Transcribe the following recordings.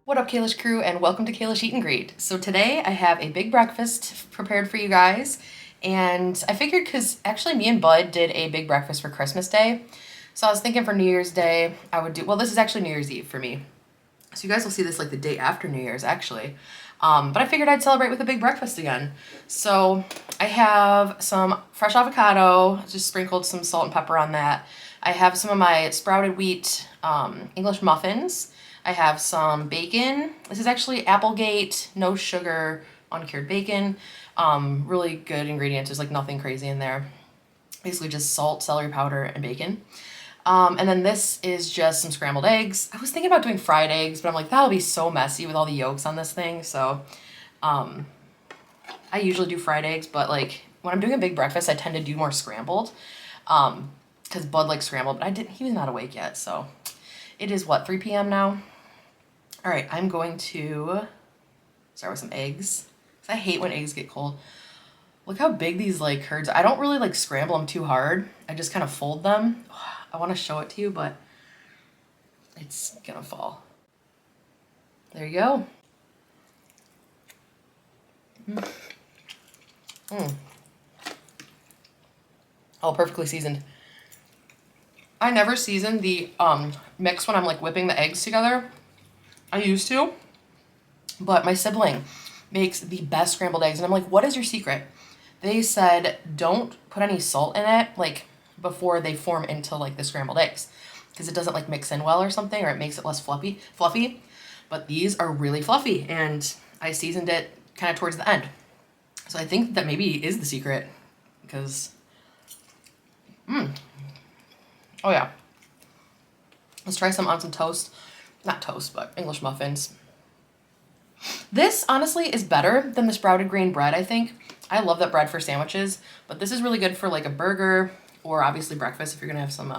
What up, Kalish Crew, and welcome to Kalish Eat and Greet. So today I have a big breakfast prepared for you guys, and I figured because actually me and Bud did a big breakfast for Christmas Day, so I was thinking for New Year's Day I would do, well, this is actually New Year's Eve for me, so you guys will see this like the day after New Year's actually, but I figured I'd celebrate with a big breakfast again. So I have some fresh avocado, just sprinkled some salt and pepper on that. I have some of my sprouted wheat English muffins. I have some bacon. This is actually Applegate, no sugar, uncured bacon. Really good ingredients. There's like nothing crazy in there. Basically just salt, celery powder, and bacon. And then this is just some scrambled eggs. I was thinking about doing fried eggs, but I'm like, that'll be so messy with all the yolks on this thing. So I usually do fried eggs, but like when I'm doing a big breakfast, I tend to do more scrambled. Because Bud likes scrambled, but he was not awake yet. So it is what, 3 p.m. now? All right, I'm going to start with some eggs. I hate when eggs get cold. Look how big these like curds are. I don't really like scramble them too hard. I just kind of fold them. I want to show it to you, but it's gonna fall. There you go. Oh, perfectly seasoned. I never season the mix when I'm like whipping the eggs together. I used to, but my sibling makes the best scrambled eggs, and I'm like, what is your secret? They said don't put any salt in it like before they form into like the scrambled eggs, because it doesn't like mix in well or something, or it makes it less fluffy. But these are really fluffy, and I seasoned it kind of towards the end. So I think that maybe is the secret, because, oh yeah. Let's try some on some toast. Not toast, but English muffins. This, honestly, is better than the sprouted grain bread, I think. I love that bread for sandwiches, but this is really good for like a burger or obviously breakfast if you're going to have some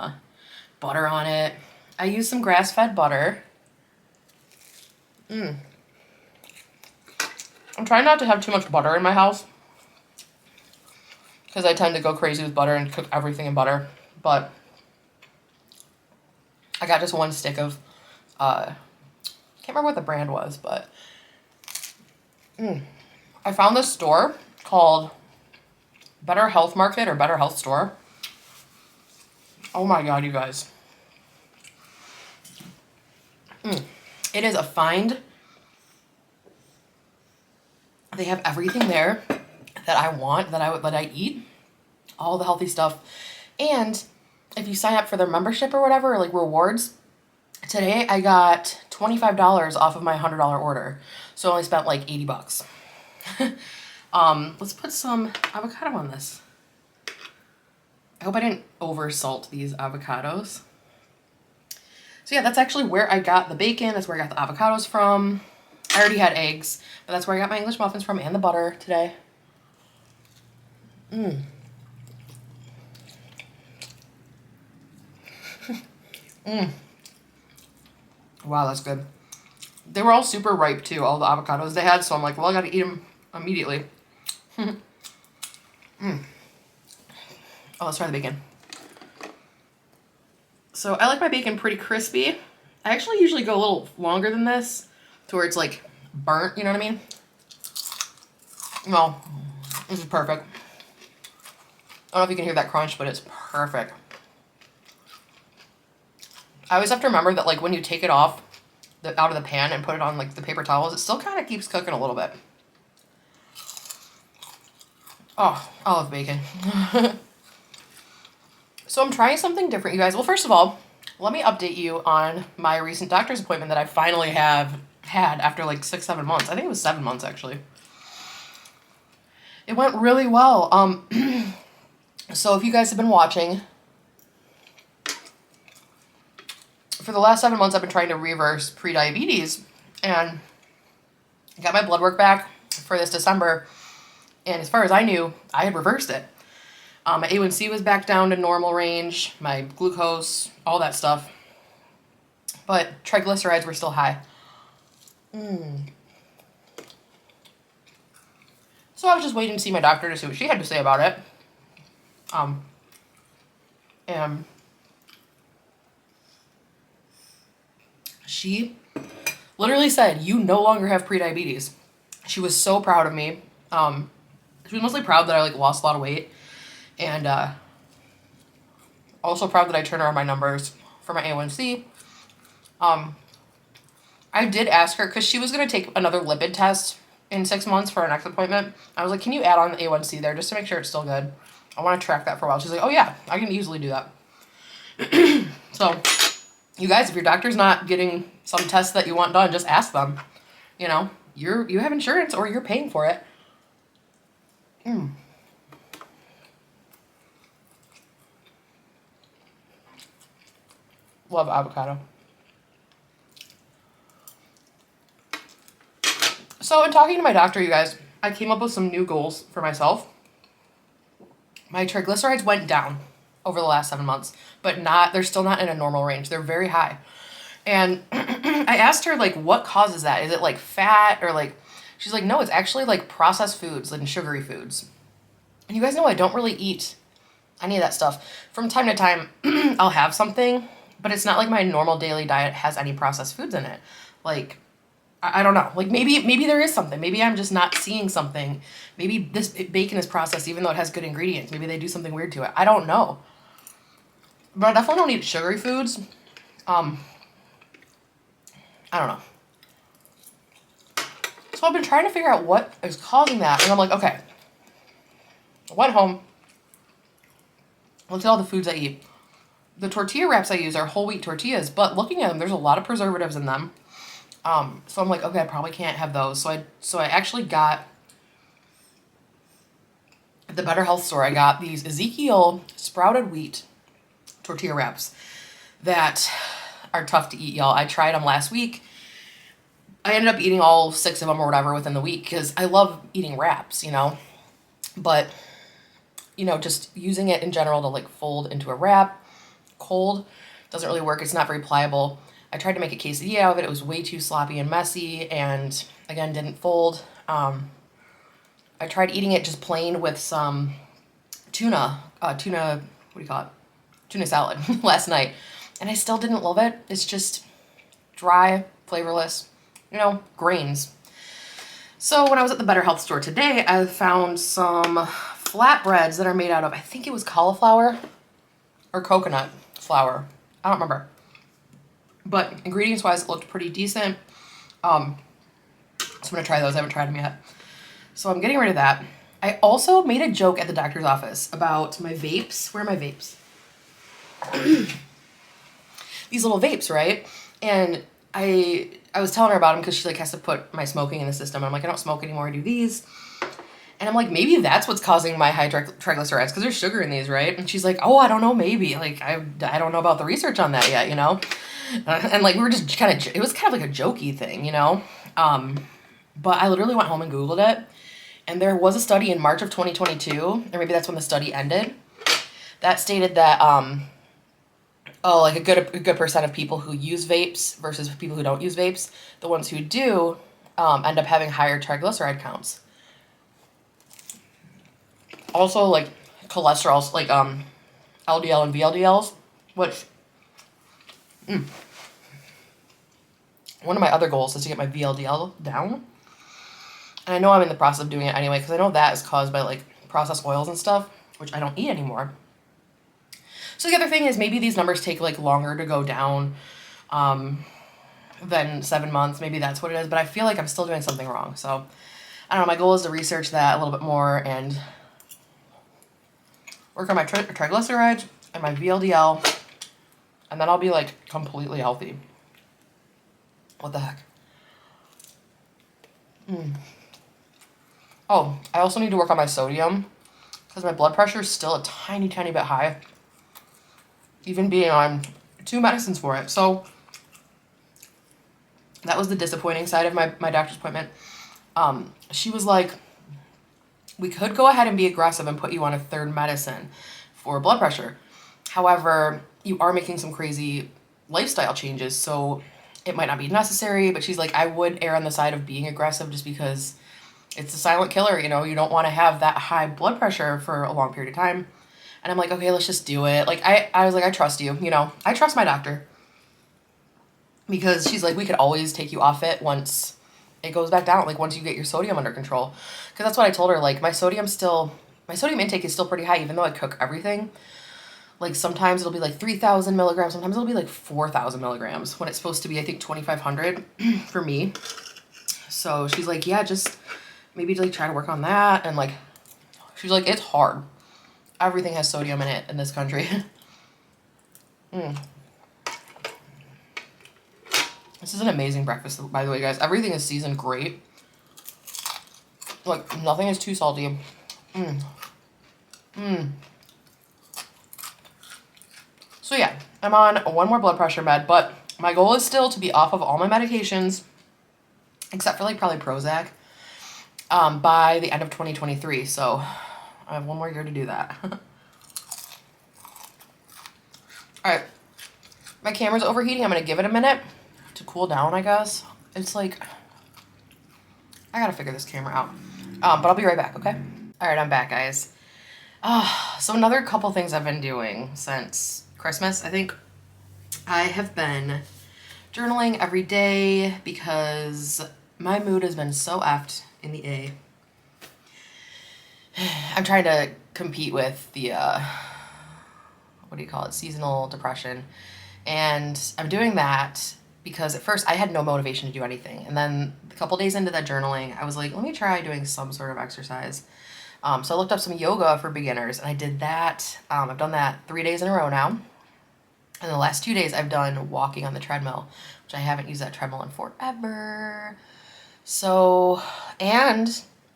butter on it. I use some grass-fed butter. I'm trying not to have too much butter in my house because I tend to go crazy with butter and cook everything in butter, but I got just one stick of, can't remember what the brand was, but I found this store called Better Health Market or Better Health Store. Oh my God, you guys. It is a find. They have everything there that I want, that I eat, all the healthy stuff. And if you sign up for their membership or whatever, or like rewards, today I got $25 off of my $100 order. So I only spent like 80 bucks. Let's put some avocado on this. I hope I didn't over salt these avocados. So yeah, that's actually where I got the bacon. That's where I got the avocados from. I already had eggs, but that's where I got my English muffins from and the butter today. Wow, that's good. They were all super ripe too, all the avocados they had, so I'm like, well, I gotta eat them immediately. Oh, let's try the bacon. So I like my bacon pretty crispy. I actually usually go a little longer than this to where it's like burnt, you know what I mean? No, this is perfect. I don't know if you can hear that crunch, but it's perfect. I always have to remember that like when you take it off out of the pan and put it on like the paper towels, it still kind of keeps cooking a little bit. Oh, I love bacon. So I'm trying something different, you guys. Well, first of all, let me update you on my recent doctor's appointment that I finally have had after like 6-7 months. I think it was 7 months actually. It went really well. So if you guys have been watching, for the last 7 months, I've been trying to reverse prediabetes, and got my blood work back for this December. And as far as I knew, I had reversed it. My A1C was back down to normal range, my glucose, all that stuff. But triglycerides were still high. So I was just waiting to see my doctor to see what she had to say about it. And she literally said, "You no longer have prediabetes." She was so proud of me. She was mostly proud that I like lost a lot of weight, and also proud that I turned around my numbers for my A1C. I did ask her, because she was going to take another lipid test in 6 months for our next appointment. I was like, can you add on the A1C there just to make sure it's still good? I want to track that for a while. She's like, oh yeah, I can easily do that. So, you guys, if your doctor's not getting some tests that you want done, just ask them. You know, you have insurance or you're paying for it. Love avocado. So in talking to my doctor, you guys, I came up with some new goals for myself. My triglycerides went down over the last 7 months, but they're still not in a normal range. They're very high. And I asked her, like, what causes that? Is it like fat or like, she's like, no, it's actually like processed foods and sugary foods. And you guys know I don't really eat any of that stuff. From time to time, I'll have something, but it's not like my normal daily diet has any processed foods in it. Like, I don't know. Like, maybe there is something. Maybe I'm just not seeing something. Maybe this bacon is processed even though it has good ingredients. Maybe they do something weird to it. I don't know. But I definitely don't eat sugary foods. I don't know. So I've been trying to figure out what is causing that. And I'm like, okay. I went home. Looked at all the foods I eat. The tortilla wraps I use are whole wheat tortillas, but looking at them, there's a lot of preservatives in them. So I'm like, okay, I probably can't have those. So I actually got at the Better Health store. I got these Ezekiel sprouted wheat tortilla wraps that are tough to eat, y'all. I tried them last week. I ended up eating all 6 of them or whatever within the week because I love eating wraps, you know. But, you know, just using it in general to like fold into a wrap cold doesn't really work. It's not very pliable. I tried to make a quesadilla out of it. It was way too sloppy and messy and, again, didn't fold. I tried eating it just plain with some tuna, what do you call it? Tuna salad last night. And I still didn't love it. It's just dry, flavorless, you know, grains. So when I was at the Better Health store today, I found some flatbreads that are made out of, I think it was cauliflower or coconut flour. I don't remember. But ingredients-wise, it looked pretty decent. So I'm going to try those. I haven't tried them yet. So I'm getting rid of that. I also made a joke at the doctor's office about my vapes. Where are my vapes? These little vapes, right? And I was telling her about them because she like has to put my smoking in the system. I'm like, I don't smoke anymore. I do these. And I'm like, maybe that's what's causing my high triglycerides because there's sugar in these, right? And she's like, oh, I don't know, maybe. Like, I don't know about the research on that yet, you know? And like, we were just kind of, it was kind of like a jokey thing, you know? But I literally went home and Googled it. And there was a study in March of 2022, or maybe that's when the study ended, that stated that, like a good percent of people who use vapes versus people who don't use vapes, the ones who do end up having higher triglyceride counts. Also, like cholesterol, like LDL and VLDLs, which one of my other goals is to get my VLDL down. And I know I'm in the process of doing it anyway because I know that is caused by like processed oils and stuff, which I don't eat anymore. So the other thing is maybe these numbers take like longer to go down than 7 months. Maybe that's what it is, but I feel like I'm still doing something wrong. So I don't know. My goal is to research that a little bit more and work on my triglycerides and my VLDL, and then I'll be like completely healthy. What the heck? Oh, I also need to work on my sodium because my blood pressure is still a tiny, tiny bit high, even being on 2 medicines for it. So that was the disappointing side of my doctor's appointment. She was like, we could go ahead and be aggressive and put you on a 3rd medicine for blood pressure. However, you are making some crazy lifestyle changes, so it might not be necessary. But she's like, I would err on the side of being aggressive just because it's a silent killer, you know? You don't want to have that high blood pressure for a long period of time. And I'm like, okay, let's just do it. Like, I was like, I trust you, you know? I trust my doctor. Because she's like, we could always take you off it once it goes back down, like once you get your sodium under control. Because that's what I told her, like my sodium intake is still pretty high, even though I cook everything. Like sometimes it'll be like 3,000 milligrams, sometimes it'll be like 4,000 milligrams when it's supposed to be, I think, 2,500 for me. So she's like, yeah, just maybe like try to work on that. And like, she's like, it's hard. Everything has sodium in it in this country. This is an amazing breakfast, by the way, guys. Everything is seasoned great. Like, nothing is too salty. So, yeah. I'm on one more blood pressure med, but my goal is still to be off of all my medications, except for, like, probably Prozac, by the end of 2023. So, I have 1 more year to do that. Alright. My camera's overheating. I'm going to give it a minute to cool down, I guess. It's like, I gotta figure this camera out. But I'll be right back, okay? Alright, I'm back, guys. So another couple things I've been doing since Christmas, I think I have been journaling every day because my mood has been so effed in the A. I'm trying to compete with the, what do you call it, seasonal depression. And I'm doing that because at first I had no motivation to do anything. And then a couple days into that journaling, I was like, let me try doing some sort of exercise. So I looked up some yoga for beginners and I did that. I've done that 3 days in a row now. And the last 2 days I've done walking on the treadmill, which I haven't used that treadmill in forever. So, and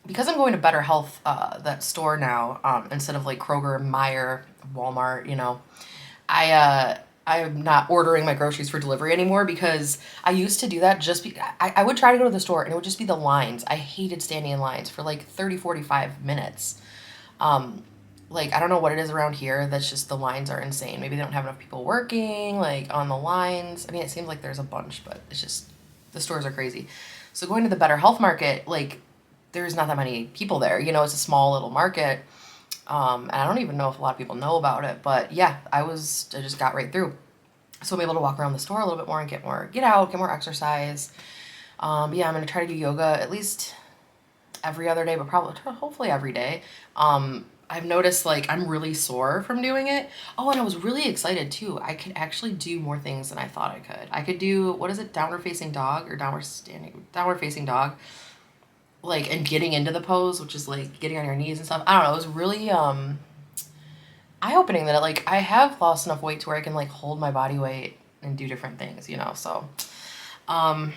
because I'm going to Better Health, that store now, instead of like Kroger, Meijer, Walmart, you know, I'm not ordering my groceries for delivery anymore because I used to do that I would try to go to the store and it would just be the lines. I hated standing in lines for like 30, 45 minutes. Like, I don't know what it is around here. That's just the lines are insane. Maybe they don't have enough people working like on the lines. I mean, it seems like there's a bunch, but it's just, the stores are crazy. So going to the Better Health Market, like, there's not that many people there. You know, it's a small little market. And I don't even know if a lot of people know about it, but yeah, I just got right through. So I'm able to walk around the store a little bit more and get out, get more exercise. Yeah, I'm going to try to do yoga at least every other day, but hopefully every day. I've noticed like I'm really sore from doing it. Oh, and I was really excited too. I could actually do more things than I thought I could. I could do, what is it, downward facing dog or downward facing dog. Like, and getting into the pose, which is like getting on your knees and stuff. I don't know. It was really eye-opening that I have lost enough weight to where I can like hold my body weight and do different things, you know. So that's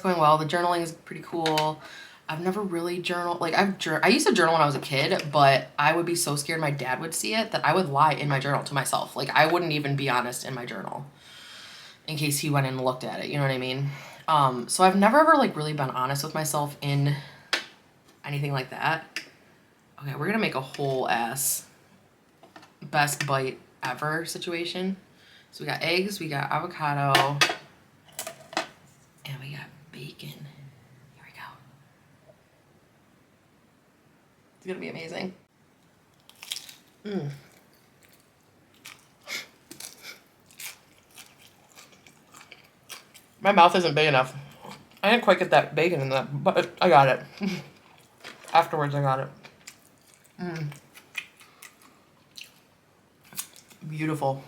going well. The journaling is pretty cool. I've never really journaled. Like, I used to journal when I was a kid, but I would be so scared my dad would see it that I would lie in my journal to myself. Like, I wouldn't even be honest in my journal in case he went and looked at it. You know what I mean? So I've never ever like really been honest with myself in anything like that. Okay, we're gonna make a whole ass best bite ever situation. So we got eggs, we got avocado, and we got bacon. Here we go. It's gonna be amazing. My mouth isn't big enough. I didn't quite get that bacon in that, but I got it. Afterwards, I got it. Beautiful.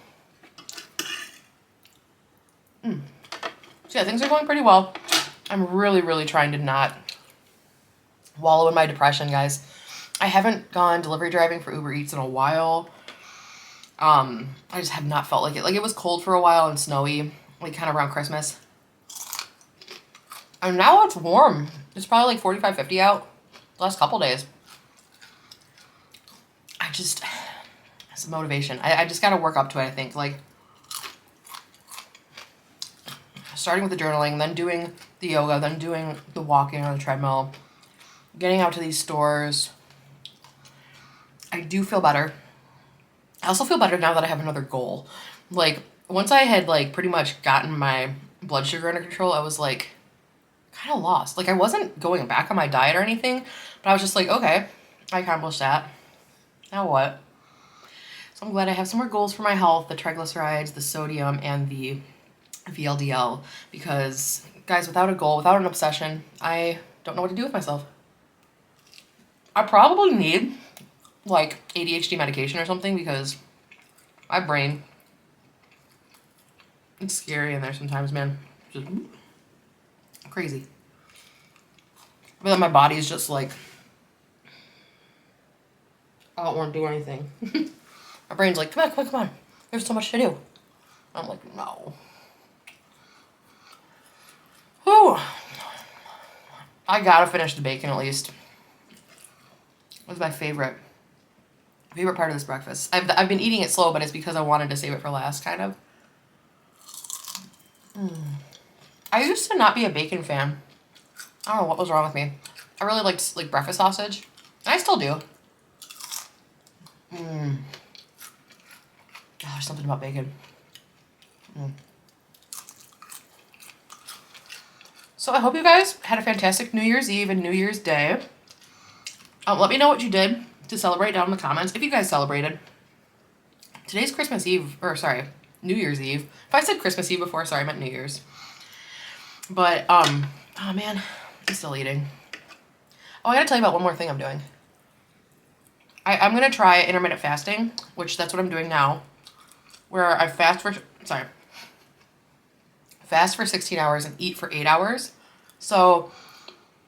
So yeah, things are going pretty well. I'm really, really trying to not wallow in my depression, guys. I haven't gone delivery driving for Uber Eats in a while. I just have not felt like it. Like, it was cold for a while and snowy, like kind of around Christmas. And now it's warm. It's probably like 45, 50 out the last couple days. It's a motivation. I just got to work up to it, I think. Like, starting with the journaling, then doing the yoga, then doing the walking on the treadmill, getting out to these stores. I do feel better. I also feel better now that I have another goal. Like, once I had, like, pretty much gotten my blood sugar under control, I was, like, kind of lost. Like, I wasn't going back on my diet or anything, but I was just like, okay, I accomplished that. Now what? So I'm glad I have some more goals for my health, the triglycerides, the sodium, and the VLDL, because, guys, without a goal, without an obsession, I don't know what to do with myself. I probably need, like, ADHD medication or something, because my brain, it's scary in there sometimes, man. Just crazy. But then my body is just like, I don't want to do anything. My brain's like, come on. There's so much to do. I'm like, no. Whew. I gotta finish the bacon at least. It was my favorite part of this breakfast. I've been eating it slow, but it's because I wanted to save it for last, kind of. I used to not be a bacon fan. I don't know what was wrong with me. I really liked like breakfast sausage. And I still do. Oh, there's something about bacon. So I hope you guys had a fantastic New Year's Eve and New Year's Day. Let me know what you did to celebrate down in the comments, if you guys celebrated. Today's Christmas Eve, or sorry, New Year's Eve. If I said Christmas Eve before, sorry, I meant New Year's. But, oh man, I'm still eating. Oh, I gotta tell you about one more thing I'm doing. I'm gonna try intermittent fasting, which that's what I'm doing now, where I fast for 16 hours and eat for 8 hours. So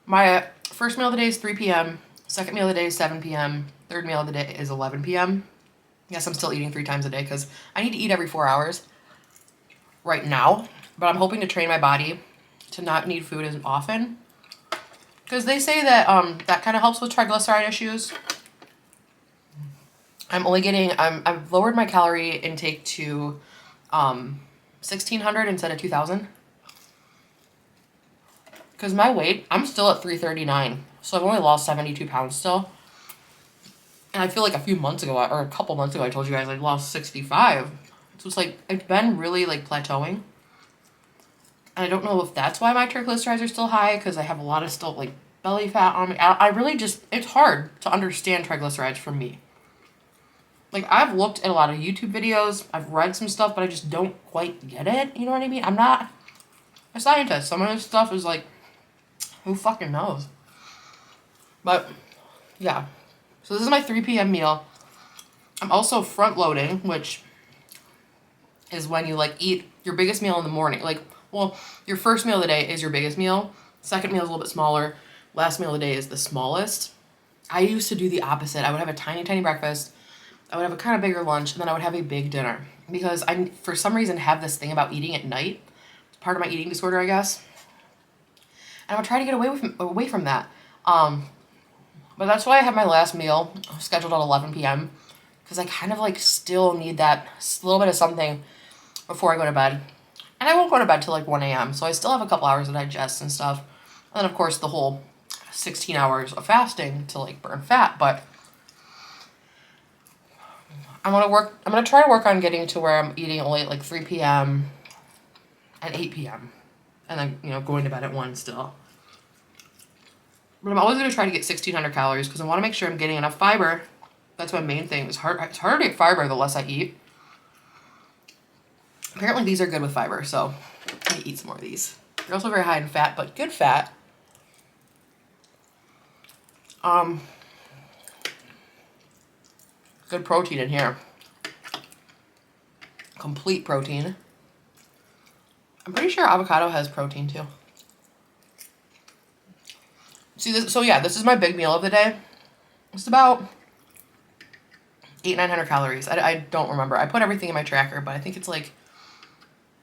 my first meal of the day is 3 p.m., second meal of the day is 7 p.m., third meal of the day is 11 p.m. Yes, I'm still eating 3 times a day because I need to eat every 4 hours. right now, but I'm hoping to train my body to not need food as often. Because they say that that kind of helps with triglyceride issues. I've lowered my calorie intake to 1,600 instead of 2,000. Because my weight, I'm still at 339. So I've only lost 72 pounds still. And I feel like a few months ago, or a couple months ago, I told you guys I lost 65. So it's like, it's been really like plateauing. And I don't know if that's why my triglycerides are still high, because I have a lot of still like belly fat on me. I really just, it's hard to understand triglycerides for me. Like, I've looked at a lot of YouTube videos, I've read some stuff, but I just don't quite get it. You know what I mean? I'm not a scientist. Some of this stuff is like, who fucking knows? But, yeah. So this is my 3 p.m. meal. I'm also front loading, which is when you like eat your biggest meal in the morning. Like, well, your first meal of the day is your biggest meal. Second meal is a little bit smaller. Last meal of the day is the smallest. I used to do the opposite. I would have a tiny, tiny breakfast. I would have a kind of bigger lunch, and then I would have a big dinner. Because I, for some reason, have this thing about eating at night. It's part of my eating disorder, I guess. And I would try to get away from that. But that's why I have my last meal scheduled at 11 p.m. Because I kind of like still need that little bit of something before I go to bed. And I won't go to bed till like 1 a.m. So I still have a couple hours to digest and stuff. And then of course the whole 16 hours of fasting to like burn fat. But I'm gonna try to work on getting to where I'm eating only at like 3 p.m. and 8 p.m. And then, you know, going to bed at 1 still. But I'm always going to try to get 1,600 calories because I want to make sure I'm getting enough fiber. That's my main thing. It's harder to get fiber the less I eat. Apparently these are good with fiber, so I'm going to eat some more of these. They're also very high in fat, but good fat. Good protein in here. Complete protein. I'm pretty sure avocado has protein too. See this? So yeah, this is my big meal of the day. It's about 800-900 calories. I don't remember. I put everything in my tracker, but I think it's like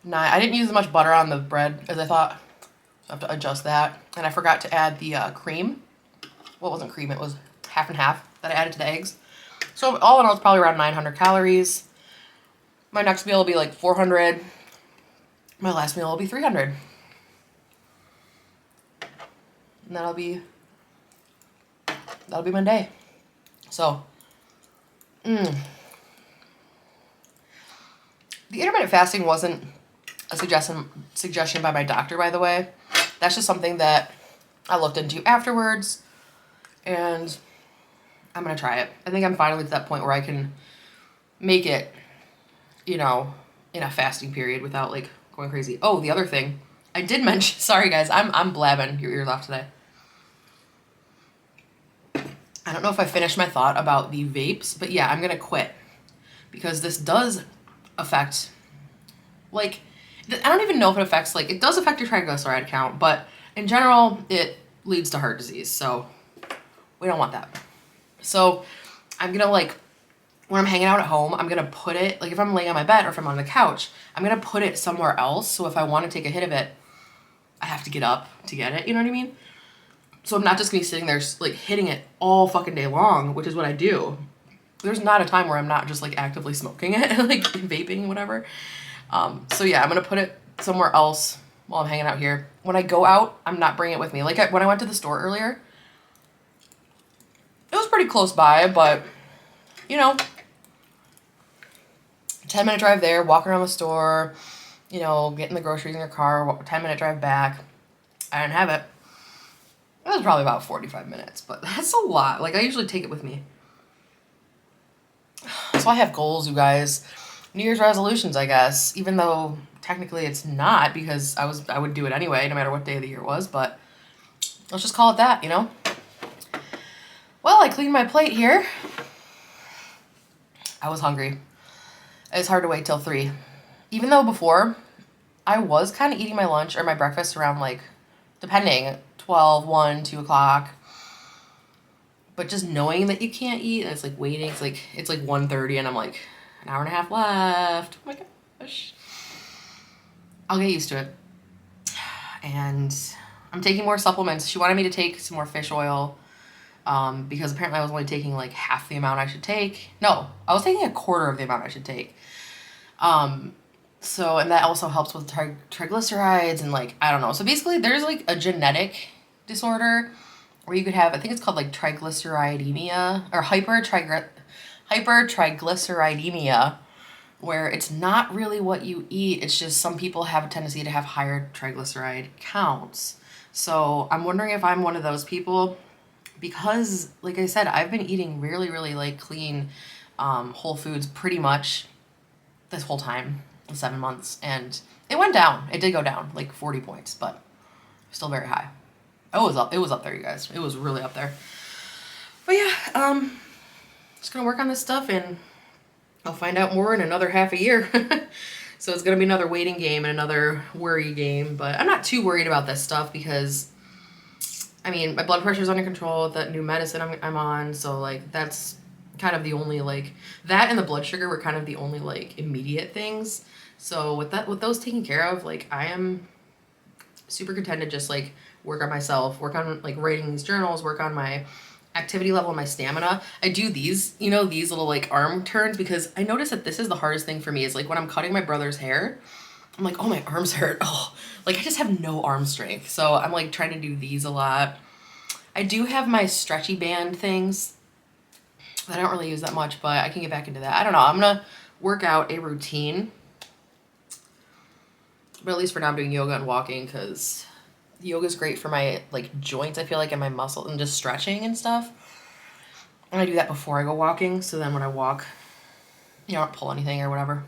9. I didn't use as much butter on the bread as I thought. So I have to adjust that. And I forgot to add the cream. Well, it wasn't cream. It was half and half that I added to the eggs. So all in all, it's probably around 900 calories. My next meal will be like 400. My last meal will be 300. And that'll be my day. So, the intermittent fasting wasn't a suggestion by my doctor, by the way. That's just something that I looked into afterwards, and I'm gonna try it. I think I'm finally to that point where I can make it, you know, in a fasting period without like going crazy. Oh, the other thing I did mention. Sorry guys, I'm blabbing your ears off today. I don't know if I finished my thought about the vapes, but yeah, I'm gonna quit because this does affect, like, I don't even know if it affects, like, it does affect your triglyceride count, but in general, it leads to heart disease, so we don't want that. So I'm gonna, like, when I'm hanging out at home, I'm gonna put it, like, if I'm laying on my bed or if I'm on the couch, I'm gonna put it somewhere else, so if I want to take a hit of it, I have to get up to get it, you know what I mean? So I'm not just gonna be sitting there, like, hitting it all fucking day long, which is what I do. There's not a time where I'm not just, like, actively smoking it, like, vaping, whatever. So yeah, I'm gonna put it somewhere else while I'm hanging out here. When I go out, I'm not bringing it with me. Like, when I went to the store earlier, it was pretty close by, but, you know, 10-minute drive there, walk around the store, you know, getting the groceries in your car, 10-minute drive back. I didn't have it. It was probably about 45 minutes, but that's a lot. Like, I usually take it with me. So I have goals, you guys. New Year's resolutions, I guess, even though technically it's not, because I would do it anyway, no matter what day of the year it was, but let's just call it that, you know? Well, I cleaned my plate here. I was hungry. It's hard to wait till 3. Even though before, I was kind of eating my lunch or my breakfast around, like, depending, 12, 1, 2 o'clock. But just knowing that you can't eat, and it's like waiting, it's like 1:30, and I'm like, an hour and a half left. Oh my gosh. I'll get used to it. And I'm taking more supplements. She wanted me to take some more fish oil, because apparently I was only taking like half the amount I should take. No, I was taking a quarter of the amount I should take. So, and that also helps with triglycerides and like, I don't know. So basically there's like a genetic disorder where you could have, I think it's called like triglyceridemia or hypertriglyceridemia, where it's not really what you eat. It's just some people have a tendency to have higher triglyceride counts. So I'm wondering if I'm one of those people, because like I said, I've been eating really, really like clean, whole foods pretty much this whole time, 7 months, and it went down. It did go down like 40 points, but still very high. Oh, it was up there, you guys. It was really up there. But yeah, just gonna work on this stuff, and I'll find out more in another half a year. So it's gonna be another waiting game and another worry game, but I'm not too worried about this stuff because, I mean, my blood pressure's under control with that new medicine I'm on, so like that's kind of the only like, that and the blood sugar were kind of the only like immediate things. So with those taken care of, like I am super content to just like work on myself, work on like writing these journals, work on my activity level and my stamina. I do these, you know, these little like arm turns, because I notice that this is the hardest thing for me, is like when I'm cutting my brother's hair, I'm like, oh, my arms hurt. Oh, like I just have no arm strength. So I'm like trying to do these a lot. I do have my stretchy band things that I don't really use that much, but I can get back into that. I don't know. I'm going to work out a routine. But at least for now I'm doing yoga and walking, because yoga is great for my like joints, I feel like, and my muscle, and just stretching and stuff. And I do that before I go walking, so then when I walk, you know, I don't pull anything or whatever.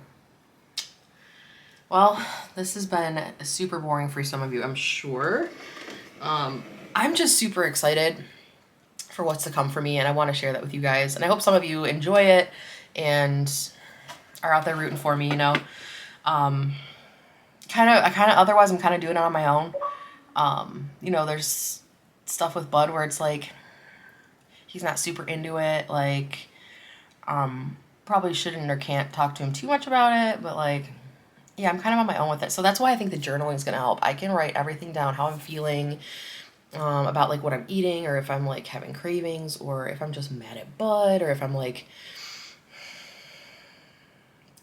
Well, this has been super boring for some of you, I'm sure. I'm just super excited for what's to come for me, and I want to share that with you guys. And I hope some of you enjoy it and are out there rooting for me, you know. Otherwise I'm kind of doing it on my own. You know, there's stuff with Bud where it's like he's not super into it, like probably shouldn't or can't talk to him too much about it, but like, yeah, I'm kind of on my own with it. So that's why I think the journaling is going to help. I can write everything down, how I'm feeling, about like what I'm eating, or if I'm like having cravings, or if I'm just mad at Bud, or if I'm like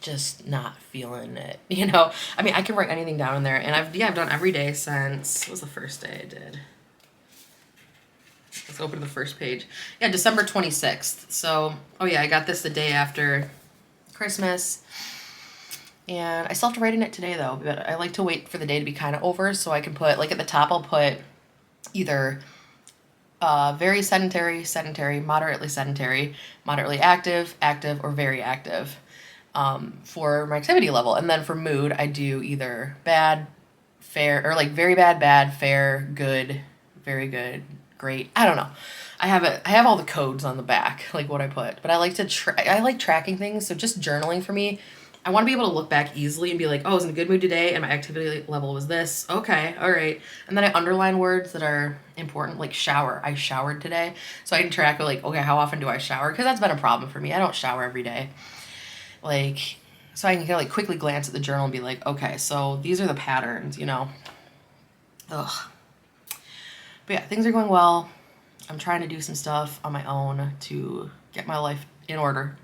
just not feeling it, you know. I mean, I can write anything down in there, and I've done every day since, what was the first day I did? Let's open the first page. Yeah, December 26th. So, oh yeah, I got this the day after Christmas, and I still have to write in it today though, but I like to wait for the day to be kind of over so I can put, like at the top I'll put either very sedentary, moderately active, or very active, for my activity level. And then for mood, I do either bad, fair, or like very bad, bad, fair, good, very good, great. I don't know. I have all the codes on the back, like what I put, but I like to I like tracking things. So just journaling for me, I want to be able to look back easily and be like, oh, I was in a good mood today and my activity level was this. Okay, all right. And then I underline words that are important, like shower. I showered today. So I can track like, okay, how often do I shower? Because that's been a problem for me. I don't shower every day. Like, so I can kind of like quickly glance at the journal and be like, okay, so these are the patterns, you know. Ugh. But yeah, things are going well. I'm trying to do some stuff on my own to get my life in order.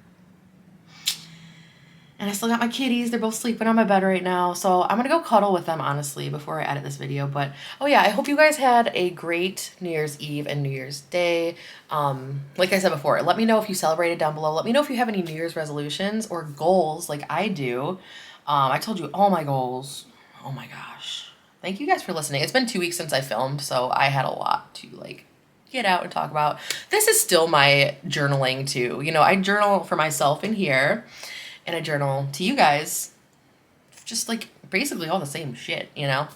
And I still got my kitties. They're both sleeping on my bed right now. So I'm going to go cuddle with them, honestly, before I edit this video. But, oh yeah, I hope you guys had a great New Year's Eve and New Year's Day. Like I said before, let me know if you celebrated down below. Let me know if you have any New Year's resolutions or goals like I do. I told you all my goals. Oh my gosh. Thank you guys for listening. It's been 2 weeks since I filmed, so I had a lot to, like, get out and talk about. This is still my journaling, too. You know, I journal for myself in here. And I journal to you guys, just like basically all the same shit, you know?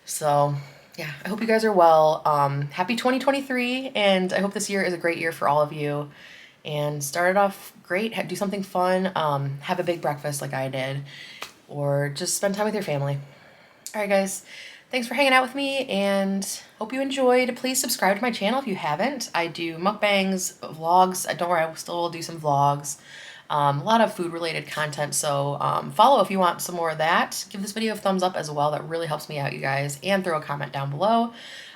So yeah, I hope you guys are well. Happy 2023, and I hope this year is a great year for all of you. And start it off great, do something fun, have a big breakfast like I did, or just spend time with your family. All right, guys, thanks for hanging out with me, and hope you enjoyed. Please subscribe to my channel if you haven't. I do mukbangs, vlogs. Don't worry, I still will do some vlogs. A lot of food related content. So follow if you want some more of that. Give this video a thumbs up as well. That really helps me out, you guys. And throw a comment down below.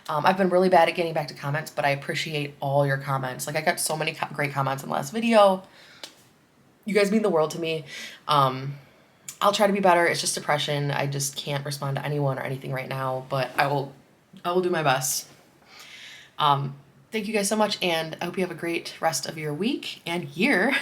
I've been really bad at getting back to comments, but I appreciate all your comments. Like, I got so many great comments in the last video. You guys mean the world to me. I'll try to be better. It's just depression. I just can't respond to anyone or anything right now, but I will do my best. Thank you guys so much, and I hope you have a great rest of your week and year.